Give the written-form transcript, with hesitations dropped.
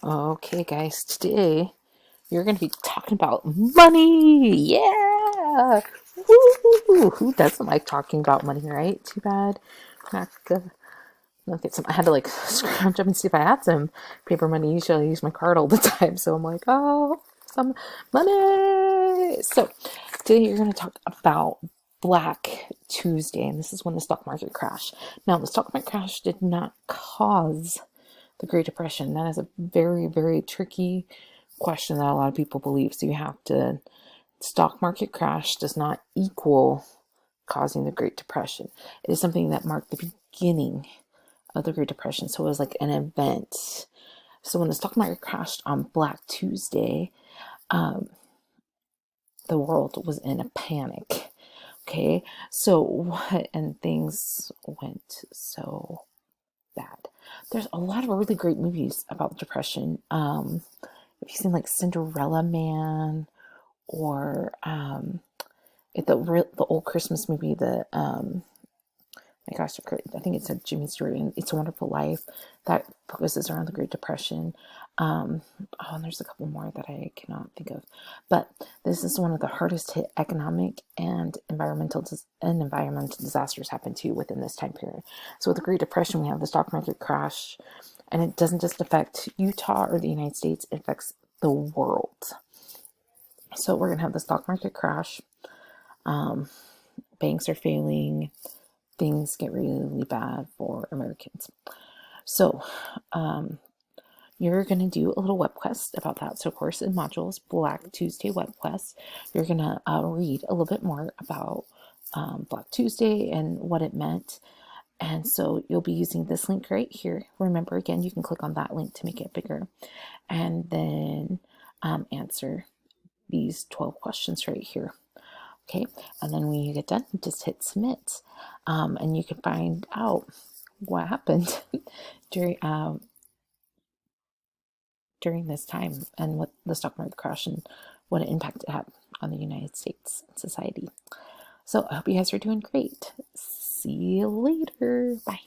Okay, guys, today you're going to be talking about money. Yeah! Woo! Who doesn't like talking about money, right? Too bad. Not gonna look at some. I had to like scrounge up and see if I had some paper money. Usually I use my card all the time, so I'm like, oh, some money. So today you're going to talk about Black Tuesday, and this is when the stock market crashed. Now, the stock market crash did not cause the Great Depression. That is a very, very tricky question that a lot of people believe. So you have to, stock market crash does not equal causing the Great Depression. It is something that marked the beginning of the Great Depression. So it was like an event. So when the stock market crashed on Black Tuesday, um, the world was in a panic. Okay, so what, and things went so bad. There's a lot of really great movies about the Depression. If you've seen like Cinderella Man or the old Christmas movie, my gosh, I think it said Jimmy Stewart in It's a Wonderful Life, that focuses around the Great Depression. And there's a couple more that I cannot think of, but this is one of the hardest hit economic and environmental disasters happened to within this time period. So with the Great Depression, we have the stock market crash, and it doesn't just affect Utah or the United States; it affects the world. So we're gonna have the stock market crash. Banks are failing. Things get really bad for Americans. So you're going to do a little web quest about that. So course in modules, Black Tuesday web quest. You're going to read a little bit more about Black Tuesday and what it meant. And so you'll be using this link right here. Remember, again, you can click on that link to make it bigger. And then answer these 12 questions right here. Okay, and then when you get done, just hit submit. And you can find out what happened during during this time and what the stock market crash and what impact it had on the United States and society. So I hope you guys are doing great. See you later. Bye.